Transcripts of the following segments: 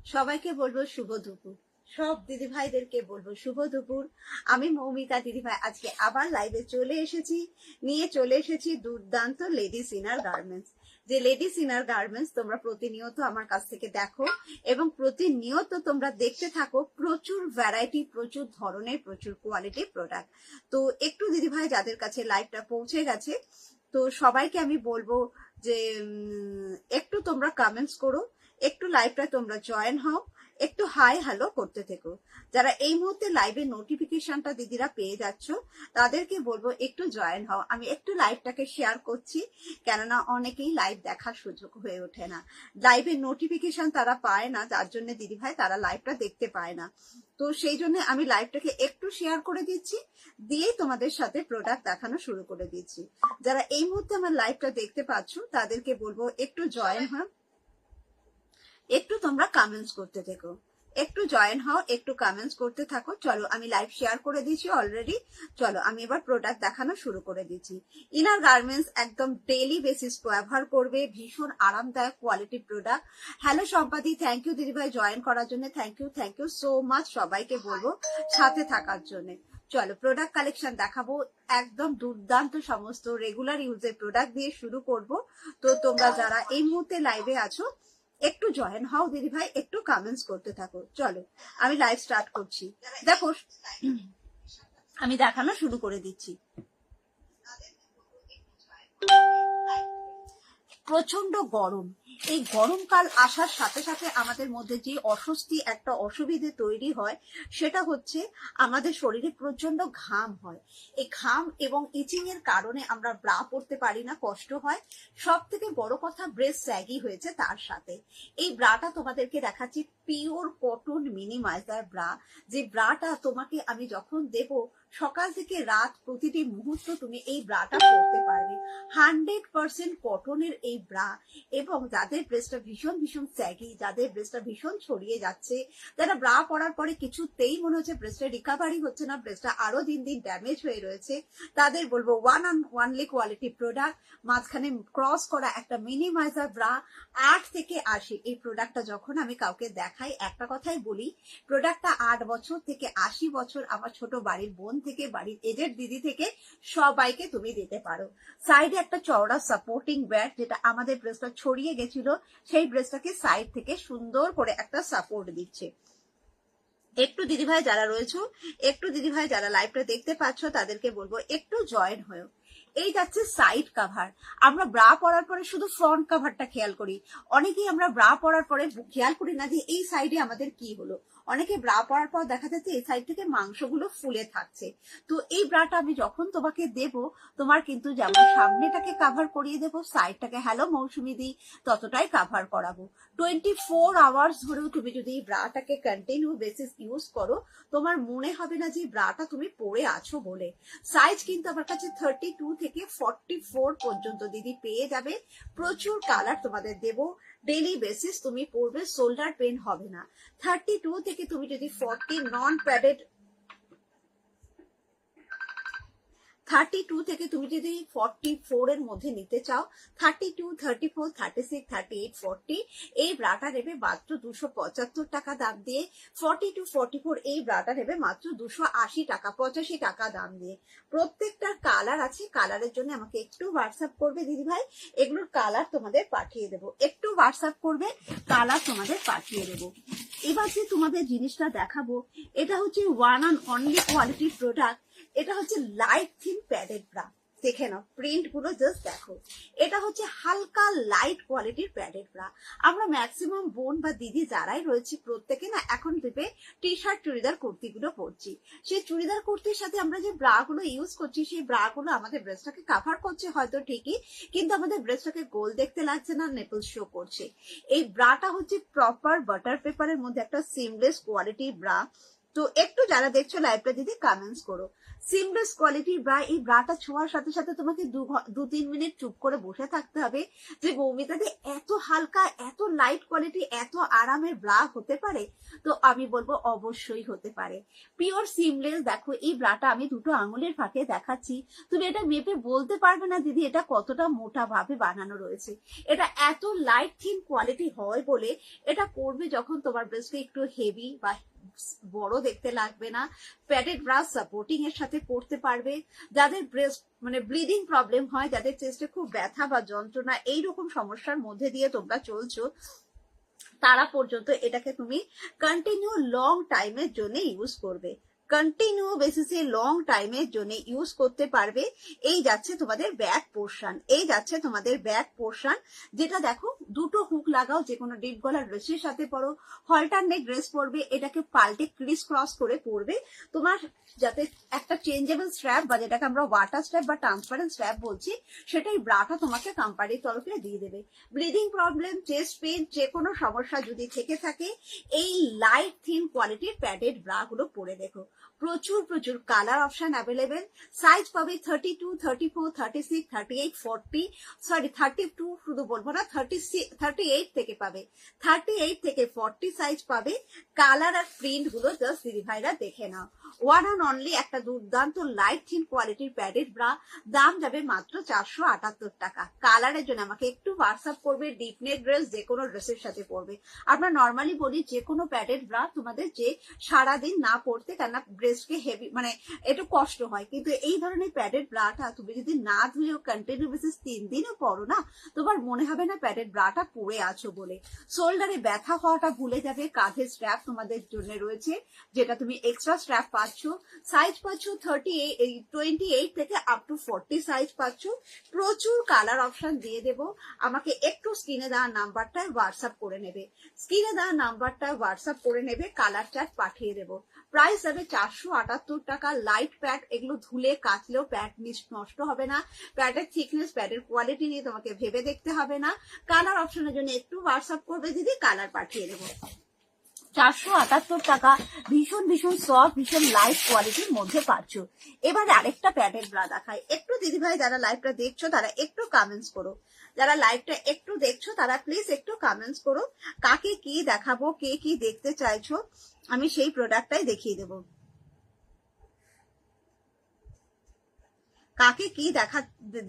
সবাইকে বলবো শুভ দুপুর। সব দিদি ভাইদেরকে বলবো শুভ দুপুর। আমি মৌমিতা দিদি ভাই আজকে আবার লাইভে চলে এসেছি দুর্দান্ত লেডিস ইনার গার্মেন্টস। যে লেডিস ইনার গার্মেন্টস তোমরা প্রতিনিয়ত আমার কাছ থেকে দেখো এবং প্রতিনিয়ত তোমরা দেখতে থাকো। প্রচুর ভ্যারাইটি, প্রচুর ধরনের, প্রচুর কোয়ালিটি প্রোডাক্ট। তো একটু দিদি ভাই যাদের কাছে লাইভটা পৌঁছে গেছে, তো সবাইকে আমি বলবো যে একটু তোমরা কমেন্টস করো, একটু লাইভটা তোমরা জয়েন হও, একটু হাই হ্যালো করতে থেকো। যারা এই মুহূর্তে লাইভের নোটিফিকেশনটা দিদিরা পেয়ে যাচ্ছ তাদেরকে বলবো একটু জয়েন হও। আমি একটু লাইভটাকে শেয়ার করছি, কেননা অনেকেই লাইভ দেখার সুযোগ হয়ে ওঠে না, লাইভের নোটিফিকেশন তারা পায় না, যার জন্য দিদি ভাই তারা লাইভটা দেখতে পায় না। তো সেই জন্য আমি লাইভটাকে একটু শেয়ার করে দিচ্ছি, দিয়েই তোমাদের সাথে প্রোডাক্ট দেখানো শুরু করে দিচ্ছি। যারা এই মুহূর্তে আমার লাইভটা দেখতে পাচ্ছ তাদেরকে বলবো একটু জয়েন হও, একটু তোমরা কমেন্টস করতে থেকো, একটু জয়েন হও, একটু কমেন্টস করতে থাকো। চলো আমি লাইভ শেয়ার করে দিচ্ছি অলরেডি। চলো আমি এবার প্রোডাক্ট দেখানো শুরু করে দিচ্ছি। ইনার গার্মেন্টস একদম ডেইলি বেসিস ব্যবহার করবে, ভীষণ আরামদায়ক কোয়ালিটি প্রোডাক্ট। হ্যালো সম্পাদি, থ্যাংক ইউ দিদিভাই জয়েন করার জন্য, থ্যাংক ইউ সো মাচ। সবাইকে বলবো সাথে থাকার জন্য। চলো প্রোডাক্ট কালেকশন দেখাবো, একদম দুর্দান্ত সমস্ত রেগুলার ইউজের প্রোডাক্ট দিয়ে শুরু করব। তো তোমরা যারা এই মুহূর্তে লাইভে আছো একটু জয়েন হও দিদি ভাই, একটু কমেন্টস করতে থাকো। চলো আমি লাইভ স্টার্ট করছি। দেখো আমি দেখানো শুরু করে দিচ্ছি। প্রচন্ড গরম, এই গরমকাল আসার সাথে সাথে আমাদের মধ্যে যে অস্বস্তি, একটা অসুবিধে তৈরি হয়, সেটা হচ্ছে আমাদের শরীরে প্রচন্ড ঘাম হয়। এই ঘাম এবং ইচিং এর কারণে আমরা ব্রা পরতে পারি না, কষ্ট হয়। সব থেকে বড় কথা ব্রেস্ট স্যাগি হয়েছে তার সাথে। এই ব্রাটা তোমাদেরকে দেখাচ্ছি, পিওর কটন মিনিমাইজার ব্রা। যে ব্রাটা তোমাকে আমি যখন দেব, সকাল থেকে রাত প্রতিটি মুহূর্ত তুমি এই ব্রাটা পরতে পারবে। 100% কটনের এই ব্রা। এবং যাদের ব্রেস্টটা ভীষণ ভীষণ স্যাগি, যাদের ব্রেস্টটা ভীষণ ছড়িয়ে যাচ্ছে, যারা ব্রা পরার পরে কিছুতেই মনে হচ্ছে ব্রেস্টের রিকভারি হচ্ছে না, ব্রেস্টটা আরো দিন দিন ড্যামেজ হয়ে রয়েছে, তাদের বলবো one and only quality product, মাঝখানে ক্রস করা একটা মিনিমাইজার ব্রা। 8 থেকে 80 এই প্রোডাক্টটা যখন আমি কাউকে দেখাই, একটা কথাই বলি, প্রোডাক্টটা 8 বছর থেকে 80 বছর আমার ছোট বাড়ির বোন থেকে, বাড়ির এজের দিদি থেকে সবাইকে তুমি দিতে পারো। সাইডে একটা চওড়া সাপোর্টিং ব্যাট, যেটা আমাদের ব্রেস্টটা ছড়িয়ে গেছিল, সেই ব্রেস্টটাকে সাইড থেকে সুন্দর করে একটা সাপোর্ট দিচ্ছে। একটু দিদিভাই যারা রয়েছে, একটু দিদিভাই যারা লাইভটা দেখতে পাচ্ছ তাদেরকে বলবো একটু জয়েন হয়েও। এই যাচ্ছে সাইড কাভার। আমরা ব্রা পরার পরে শুধু ফ্রন্ট কাভারটা খেয়াল করি, অনেকেই আমরা ব্রা পরার পরে খেয়াল করি না যে এই সাইডে আমাদের কি হলো। অনেকে ব্রা পরার পর দেখা যাচ্ছে এই সাইড থেকে মাংসগুলো ফুলে থাকছে। তো এই ব্রাটা আমি যখন তোমাকে দেব, তোমার কিন্তু যেমন সামনেটাকে কাভার করিয়ে দেবো, সাইডটাকে হ্যালো মৌসুমি দি ততটাই কাভার করাবো। 24 আওয়ার্স ধরেও তুমি যদি এই ব্রাটাকে কন্টিনিউ বেসিস ইউজ করো, তোমার মনে হবে না যে ব্রাটা তুমি পরে আছো বলে। সাইজ কিন্তু আমার কাছে 32 থেকে 44 পর্যন্ত দিদি পেয়ে যাবে। প্রচুর কালার তোমাদের দেব, ডেইলি বেসিস তুমি পরবে, শোল্ডার পেন হবে না। 32 থেকে তুমি যদি 40 নন প্যাডেড, 32 থেকে তুমি যদি 44 এর মধ্যে নিতে চাও, 32, 34, 36, 38, 40 এই ব্রাটা নেবে মাত্র 275 টাকা দাম দিয়ে। 42, 44 এই ব্রাটা নেবে মাত্র 280 টাকা, 85 টাকা দাম দিয়ে। প্রত্যেকটার কালার আছে, কালারের জন্য আমাকে একটু হোয়াটসঅ্যাপ করবে দিদি ভাই, এগুলোর কালার তোমাদের পাঠিয়ে দেবো। একটু হোয়াটসঅ্যাপ করবে, কালার তোমাদের পাঠিয়ে দেবো। এবার যে তোমাদের জিনিসটা দেখাবো, এটা হচ্ছে one and only quality product. এটা হচ্ছে লাইট থিন প্যাডেড ব্রা। দেখে নাও প্রিন্ট গুলো, জাস্ট দেখো। এটা হচ্ছে হালকা লাইট কোয়ালিটির প্যাডেড ব্রা। আমরা ম্যাক্সিমাম বোন বা দিদি যারাই রয়েছি প্রত্যেকে না এখন ভেবে টি শার্ট চুড়িদার কুর্তি গুলো পরছি। সেই চুড়িদার কুর্তির সাথে আমরা যে ব্রা গুলো ইউজ করছি, সেই ব্রা গুলো আমাদের ব্রেস্টটাকে কাভার করছে হয়তো ঠিকই, কিন্তু আমাদের ব্রেস্টটাকে গোল দেখতে লাগছে না, নেপল শো করছে। এই ব্রাটা হচ্ছে প্রপার বাটার পেপারের মধ্যে একটা সিমলেস কোয়ালিটি ব্রা। তো একটু যারা দেখছো লাইভটা দিদি কমেন্টস করো। সিমলেস কোয়ালিটির ব্রা, এই ব্রাটা ছোঁয়ার সাথে সাথে তোমাকে 2-3 মিনিট চুপ করে বসে থাকতে হবে যে মৌমিতাদি এত হালকা, এত লাইট কোয়ালিটি, এত আরামের ব্রা হতে পারে? তো আমি বলবো অবশ্যই হতে পারে। Pure seamless. দেখো এই ব্রাটা আমি দুটো আঙুলের ফাঁকে দেখাচ্ছি, তুমি এটা মেপে বলতে পারবে না দিদি এটা কতটা মোটা ভাবে বানানো রয়েছে। এটা এত লাইট থিন কোয়ালিটি হয় বলে এটা পরবে যখন তোমার ব্রেস্টে একটু হেভি বা বড় দেখতে লাগবে না। প্যাডেড ব্রা সাপোর্টিং এর সাথে পরতে পারবে। যাদের ব্রেস্ট মানে ব্লিডিং প্রবলেম হয়, যাদের চেস্টে খুব ব্যথা বা যন্ত্রণা এইরকম সমস্যার মধ্যে দিয়ে তোমরা চলছো, তারা পর্যন্ত এটাকে তুমি কন্টিনিউ লং টাইমের জন্য ইউজ করবে, কন্টিনিউ বেসিসে লং টাইমের জন্য ইউজ করতে পারবে। এই যাচ্ছে তোমাদের ব্যাক পোর্শন, এই যাচ্ছে তোমাদের ব্যাক পোর্শন, যেটা দেখো দুটো হুক লাগাও, যে কোনো ডিপ গলার ড্রেসের সাথে পরো, হলটার নেক ড্রেস পরবে, এটাকে পাল্টে ক্রিস ক্রস করে পরবে। তোমার যাতে একটা চেঞ্জেবল স্ট্র্যাপ বা যেটাকে আমরা ওয়াটার স্ট্র্যাপ বা ট্রান্সপারেন্ট স্ট্র্যাপ বলছি, সেটাই ব্রাটা তোমাকে কোম্পানির তরফে দিয়ে দেবে। ব্লিডিং প্রবলেম, চেস্ট পেন, যে কোনো সমস্যা যদি থেকে থাকে, এই লাইট থিন কোয়ালিটির প্যাডেড ব্রা গুলো পরে দেখো। প্রচুর প্রচুর কালার অপশন অ্যাভেলেবেল। সাইজ পাবে 32, 34, 36, 38, 40, সরি 32 শুধু বলবো না, 38 থেকে পাবে, 38 থেকে 40 সাইজ পাবে। কালার আর প্রিন্ট গুলো জাস্ট দিদি ভাইরা দেখে নাও। ওয়ান অ্যান্ড অনলি একটা দুর্দান্ত লাইট থিন কোয়ালিটির প্যাডেড ব্রা, দাম যাবে মাত্র 478 টাকা। কালারের জন্য আমাকে একটু হোয়াটসঅ্যাপ করবে। ডিপ নেক ড্রেস যে কোনো ড্রেসের সাথে পরবে। আমরা নর্মালি বলি যে কোনো প্যাডেড ব্রা তোমাদের যে সারাদিন না পরতে, কেননা ব্রেস্টকে হেভি মানে একটু কষ্ট হয়, কিন্তু এই ধরনের প্যাডেড ব্রাটা তুমি যদি না ধুয়েও কন্টিনিউ বেসিস 3 দিনও পরো না, তোমার মনে হবে না প্যাডেড ব্রাটা পরে আছো বলে। শোল্ডারে ব্যথা হওয়াটা ভুলে যাবে। কাঁধে স্ট্র্যাপ তোমাদের জন্য রয়েছে, যেটা তুমি এক্সট্রা স্ট্র্যাপ পাচ্ছ। সাইজ পাচ্ছ 28 থেকে আপ টু 40 সাইজ পাচ্ছ। প্রচুর কালার অপশন দিয়ে দেব। আমাকে একটু স্ক্রিনে দেওয়া নাম্বারটায় হোয়াটসঅ্যাপ করে নেবে, স্ক্রিনে দেওয়া নাম্বারটায় হোয়াটসঅ্যাপ করে নেবে, কালার চার্ট পাঠিয়ে দেবো। প্রাইস যাবে 478 টাকা। লাইট প্যাড, এগুলো ধুলে কাচলেও প্যাড নষ্ট হবে না। প্যাডের থিকনেস, প্যাডের কোয়ালিটি নিয়ে তোমাকে ভেবে দেখতে হবে না। কালার অপশনের জন্য একটু হোয়াটসঅ্যাপ করবে দিদি, কালার পাঠিয়ে দেবো। 478 টাকা, ভীষণ ভীষণ সফট, ভীষণ লাইট কোয়ালিটির মধ্যে পাচ্ছ। এবারে আরেকটা প্যাডেড ব্রা দেখাই। একটু দিদি ভাই যারা লাইভটা দেখছো তারা একটু কমেন্টস করো, যারা লাইভটা একটু দেখছো তারা প্লিজ একটু কমেন্টস করো, কাকে কি দেখাবো, কে কি দেখতে চাইছো, আমি সেই প্রোডাক্টটাই দেখিয়ে দেবো। কাকে কি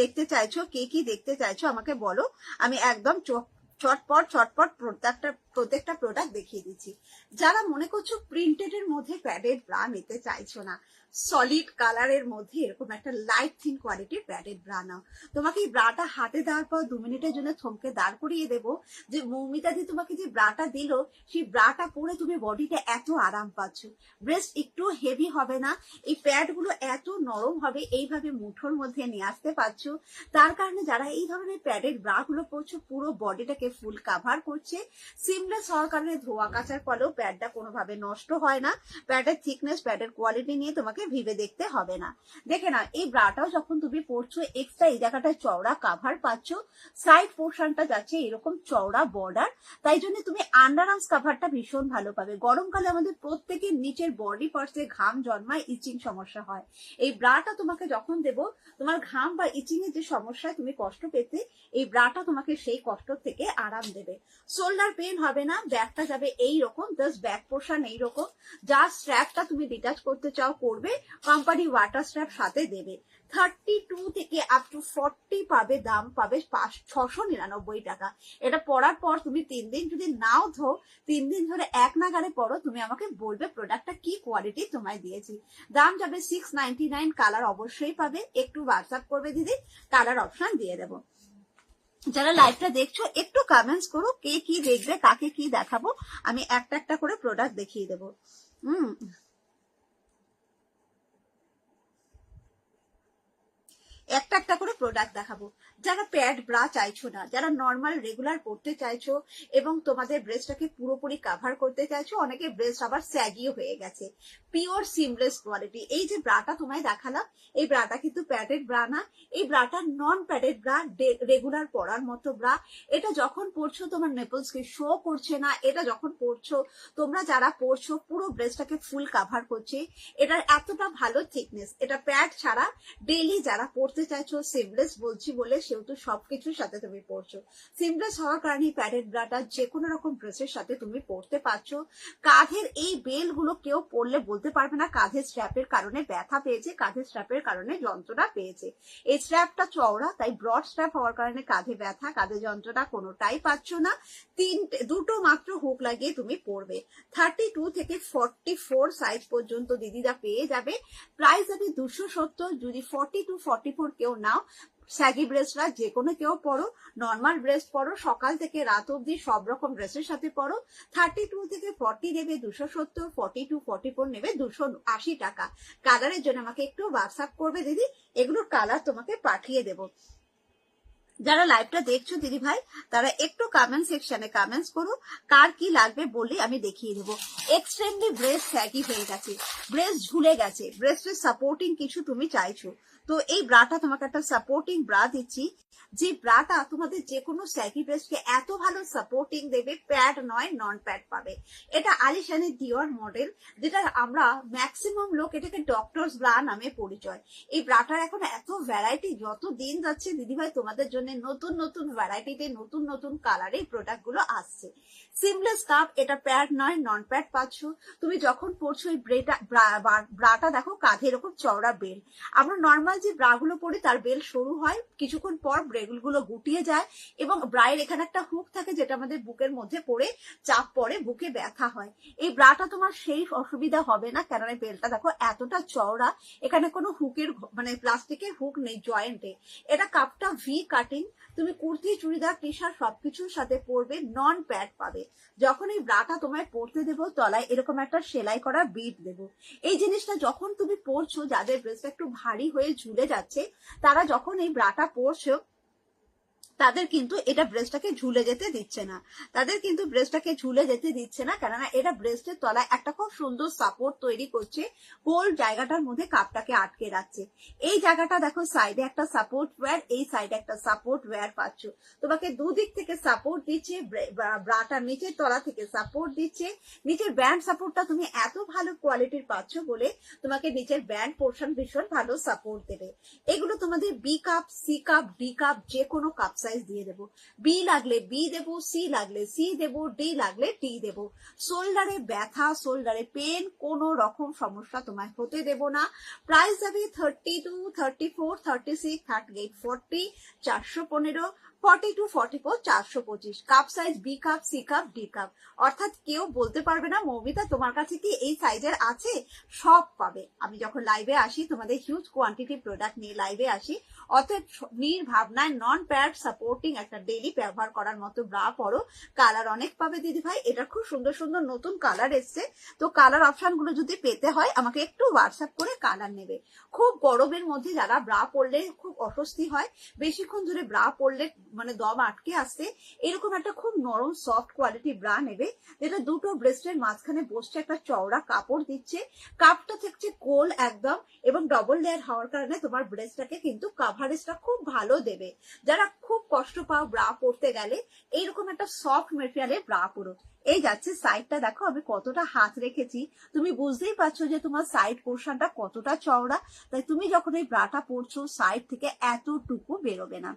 দেখতে চাইছো, কে কি দেখতে চাইছো আমাকে বলো, আমি একদম চটপট প্রত্যেকটা প্রোডাক্ট দেখিয়ে দিচ্ছি। যারা মনে করছো প্রিন্টেড এর মধ্যে প্যাডেড ব্রা নিতে চাইছো না, সলিড কালারের মধ্যে এরকম একটা লাইট থিন কোয়ালিটির প্যাডেড ব্রা নাও। তোমাকে এই ব্রাটা হাতে দেওয়ার পর 2 মিনিটের জন্য থমকে দাঁড় করিয়ে দেবো যে মৌমিতা দি তোমাকে যে ব্রাটা দিল, সেই ব্রাটা পরে তুমি বডিতে এত আরাম পাচ্ছ, ব্রেস্ট একটু হেভি হবে না, এই প্যাড গুলো এত নরম হবে, এইভাবে মুঠোর মধ্যে নিয়ে আসতে পারছো। তার কারণে যারা এই ধরনের প্যাডেড ব্রা গুলো পরছো, পুরো বডিটাকে ফুল কাভার করছে। সিমলেস হওয়ার কারণে ধোয়া কাচার ফলেও প্যাডটা কোনোভাবে নষ্ট হয় না। প্যাডের থিকনেস, প্যাডের কোয়ালিটি নিয়ে তোমাকে ভেবে দেখতে হবে না। দেখে না, এই ব্রাটাও যখন তুমি পরছো, এক্সট্রা এই জায়গাটায় চওড়া কাভার পাচ্ছ, সাইড পোর্শনটা যাচ্ছে এরকম চওড়া বর্ডার, তাই জন্য তুমি আন্ডার আর্মস কাভারটা ভীষণ ভালো পাবে। গরমকালে আমাদের প্রত্যেকের নিচের বডি পার্টসে ঘাম জন্মায়, ইচিং সমস্যা হয়। এই ব্রাটা তোমাকে যখন দেব, তোমার ঘাম বা ইচিং এর যে সমস্যায় তুমি কষ্ট পেতে, এই ব্রাটা তোমাকে সেই কষ্ট থেকে আরাম দেবে। শোল্ডার পেন হবে না, ব্যাকটা যাবে এইরকম, জাস্ট ব্যাক পোর্শন এইরকম। যা স্ট্র্যাপটা তুমি ডিটাচ করতে চাও করবে, কোম্পানি ওয়াটার স্ট্র্যাপ সাথে দেবে। 32 থেকে আপ টু 40 পাবে, দাম পাবে 699 টাকা। এটা পরার পর তুমি 3 দিন যদি নাও ধো, 3 দিন ধরে এক নাগারে পরো, তুমি আমাকে বলবে প্রোডাক্টটা কি কোয়ালিটি তোমায় দিয়েছি। দাম যাবে 699। কালার অবশ্যই পাবে, একটু হোয়াটসঅ্যাপ করবে দিদি, কালার অপশন দিয়ে দেবো। যারা লাইভটা দেখছো একটু কমেন্টস করো, কে কি দেখবে, কাকে কি দেখাবো, আমি একটা একটা করে প্রোডাক্ট দেখিয়ে দেবো। একটা একটা করে প্রোডাক্ট দেখাবো। যারা প্যাড ব্রা চাইছো না, যারা নর্মাল রেগুলার পড়তে চাইছো এবং তোমাদের ব্রেস্টটাকে পুরোপুরি কাভার করতে চাইছো, অনেকে ব্রেস্ট আবার স্যাগিও হয়ে গেছে, পিওর সিমলেস কোয়ালিটি। এই যে ব্রাটা তোমায় দেখালাম, এই ব্রাটা কিন্তু প্যাডেড ব্রা না, এই ব্রাটা নন প্যাডেড ব্রা, রেগুলার পরার মতো ব্রা। এটা যখন পরছো তোমার নেপলসকে শো করছে না, এটা যখন পরছো তোমরা যারা পরছো পুরো ব্রেস্টটাকে ফুল কাভার করছে। এটার এতটা ভালো থিকনেস, এটা প্যাড ছাড়া ডেইলি যারা পরতে চাইছো, সিমলেস বলছি বলে সেহেতু সবকিছুর সাথে তুমি পরছো। সিমলেস হওয়ার কারণে প্যাডেড ব্রাটা যে কোনো রকম ড্রেসের সাথে তুমি পরতে পারছো। কাঁধের এই বেল গুলো কেউ পরলে বলতে পারবে না কাঁধের স্ট্র্যাপের কারণে ব্যথা পেয়েছে, কাঁধের স্ট্র্যাপের কারণে যন্ত্রণা পেয়েছে। এই স্ট্র্যাপটা চওড়া, তাই ব্রড স্ট্র্যাপ হওয়ার কারণে কাঁধে ব্যথা, কাঁধে যন্ত্রণা কোনোটাই পাচ্ছ না। দুটো মাত্র হুক লাগিয়ে তুমি পরবে। 32 থেকে 44 সাইজ পর্যন্ত দিদিরা পেয়ে যাবে। প্রাইস আমি 270। যদি 42 44 কেউ নাও, স্যাগি ব্রেস্টরা যে কোনো কেউ পরো, নর্মাল ব্রেস্ট পরো, সকাল থেকে রাত অব্দি সব রকম ড্রেসের সাথে পরো। 32 থেকে 40 নেবে 270, 42 44 নেবে 280 টাকা। কালারের জন্য আমাকে একটু হোয়াটসঅ্যাপ করবে দিদি, এগুলোর কালার তোমাকে পাঠিয়ে দেবো। যারা লাইভটা দেখছো দিদি ভাই, তারা একটু কমেন্ট সেকশনে কমেন্টস করো, কার কি লাগবে বলে আমি দেখিয়ে দেবো। এক্সট্রিমলি ব্রেস্ট স্যাগি হয়ে গেছে, ব্রেস্ট ঝুলে গেছে, ব্রেস্টের সাপোর্টিং কিছু তুমি চাইছো, তো এই ব্রাটা তোমাকে একটা সাপোর্টিং ব্রা দিচ্ছি, যে ব্রাটা তোমাদের যে কোনো স্যাগি ব্রেস্টকে এত ভালো সাপোর্টিং দেবে, প্যাড নয় নন প্যাড পাবে। এটা আলিশানের ডিওর মডেল, যেটা আমরা ম্যাক্সিমাম লোক এটাকে ডক্টরস ব্রা নামে পরিচয়। এই ব্রাটার এখন এত ভ্যারাইটি, যত দিন যাচ্ছে দিদিভাই তোমাদের জন্য নতুন নতুন ভ্যারাইটিতে নতুন নতুন কালারে প্রোডাক্ট গুলো আসছে। সিমলেস কাপ, এটা প্যাড নয় নন প্যাড পাচ্ছ। তুমি যখন পরছো এই ব্রাটা দেখো কাঁধে এরকম চওড়া বেল। আমরা নর্মাল যে ব্রা গুলো পরি তার বেল সরু হয়, কিছুক্ষণ পর বেল গুলো গুটিয়ে যায় এবং ব্রায়ের এখানে একটা হুক থাকে যেটা আমাদের বুকের মধ্যে পড়ে চাপ পড়ে, বুকে ব্যথা হয়। এই ব্রাটা তোমার সেই অসুবিধা হবে না, কেননা বেলটা দেখো এতটা চওড়া, এখানে কোনো হুকের মানে প্লাস্টিকের হুক নেই জয়েন্টে। এটা কাপটা ভি কাটিং, তুমি কুর্তি চুড়িদার টি শার্ট সবকিছুর সাথে পরবে, নন প্যাড পাবে। যখন এই ব্রাটা তোমায় পরতে দেবো তলায় এরকম একটা সেলাই করা বিট দেবো। এই জিনিসটা যখন তুমি পরছো, যাদের ব্রেস্ট একটু ভারী হয়ে ঝুলে যাচ্ছে, তারা যখন এই ব্রাটা পরছো তাদের কিন্তু এটা ব্রেস্টটাকে ঝুলে যেতে দিচ্ছে না, তাদের কিন্তু ব্রেস্টটাকে ঝুলে যেতে দিচ্ছে না, কেননা এটা ব্রেস্টের তলায় একটা খুব সুন্দর সাপোর্ট তৈরি করছে, গোল জায়গাটার মধ্যে কাপটাকে আটকে রাখছে। এই জায়গাটা দেখো সাইডে একটা সাপোর্ট ওয়্যার, এই সাইডে একটা সাপোর্ট ওয়্যার পাচ্ছ, তোমাকে দুদিক থেকে সাপোর্ট দিচ্ছে, ব্রাটার নিচের তলা থেকে সাপোর্ট দিচ্ছে। নিচের ব্যান্ড সাপোর্টটা তুমি এত ভালো কোয়ালিটির পাচ্ছ বলে তোমাকে নিচের ব্যান্ড পোর্শন ভীষণ ভালো সাপোর্ট দেবে। এগুলো তোমাদের B cup, C cup, D cup, যে কোনো কাপ সাইজ দিয়ে দেবো। বি লাগলে বি দেবো, সি লাগলে সি দেবো, ডি লাগলে ডি দেবো। শোল্ডারে ব্যথা, শোল্ডারে পেন, কোনো রকম সমস্যা তোমায় হতে দেবো না। প্রাইস যাবে 32, 34, 36, 38, 40, 415, 42, 44, 425। Cup size B cup, C cup, D cup. অর্থাৎ কেউ বলতে পারবে না মৌমিতা তোমার কাছে কি এই সাইজের আছে, সব পাবে। আমি যখন লাইভে আসি তোমাদের হিউজ কোয়ান্টিটি প্রোডাক্ট নিয়ে লাইভে আসি, অতএব নির্ভাবনায় নন প্যাড সাপোর্টিং একটা ডেইলি ব্যবহার করার মতো ব্রা পরো। কালার অনেক পাবে দিদি ভাই, এটা খুব সুন্দর সুন্দর নতুন কালার এসছে, তো কালার অপশন গুলো যদি পেতে হয় আমাকে একটু হোয়াটসঅ্যাপ করে কালার নেবে। খুব গরমের মধ্যে যারা ব্রা পরলে খুব অস্বস্তি হয়, বেশিক্ষণ ধরে ব্রা পরলে মানে দম আটকে আসছে, এরকম একটা খুব নরম সফট কোয়ালিটি ব্রা নেবে, যেটা দুটো ব্রেস্টের মাঝখানে বসছে, একটা চওড়া কাপড় দিচ্ছে, কাপটা থাকছে গোল একদম, এবং ডবল লেয়ার হওয়ার কারণে তোমার ব্রেস্টটাকে কিন্তু কাভারেজটা খুব ভালো দেবে। যারা খুব কষ্ট পাও ব্রা পরতে গেলে, এইরকম একটা সফট মেটেরিয়ালের ব্রা পরো। এই যাচ্ছে সাইডটা দেখো আমি কতটা হাত রেখেছি, তুমি বুঝতেই পারছো যে তোমার সাইড পোর্শনটা কতটা চওড়া, তাই তুমি যখন এই ব্রাটা পরছো সাইড থেকে এতটুকু বেরোবে না।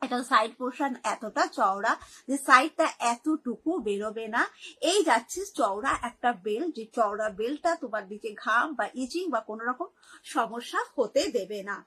এটা সাইড পোর্শন এতটা চওড়া যে সাইডটা এতটুকু বেরোবে না। এই যাচ্ছে চওড়া একটা বেল, যে চওড়া বেলটা তোমার দিকে ঘাম বা ইচিং বা কোনো রকম সমস্যা হতে দেবে না।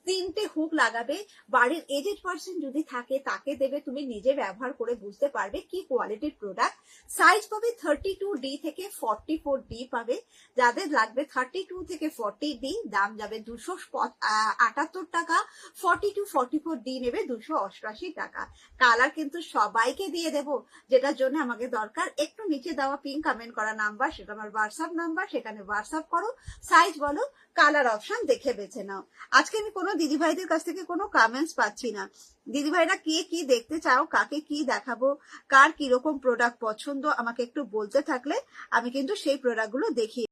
3টে হুক লাগাবে, বাড়ির এজেড পার্সন যদি থাকে তাকে দেবে, তুমি নিজে ব্যবহার করে বুঝতে পারবে কি কোয়ালিটির প্রোডাক্ট। সাইজ পাবে 32D থেকে 44D পাবে। যাদের লাগবে 32 থেকে 40D, দাম যাবে 278 টাকা। 42 44D নেবে 288 টাকা। কালার কিন্তু সবাইকে দিয়ে দেব, যেটার জন্য আমাকে দরকার একটু নিচে দেওয়া পিঙ্ক কমেন্ট করা নাম্বার, সেটা আমার হোয়াটসঅ্যাপ নাম্বার, সেখানে হোয়াটসঅ্যাপ করো, সাইজ বলো, কালার অপশন দেখে বেছে নাও। আজকে আমি কোনো দিদিভাইদের কাছ থেকে কোনো কমেন্টস পাচ্ছি না। দিদিভাইরা কে কি দেখতে চাও, কাকে কি দেখাবো, কার কিরকম প্রোডাক্ট পছন্দ আমাকে একটু বলতে থাকলে আমি কিন্তু সেই প্রোডাক্টগুলো দেখিয়ে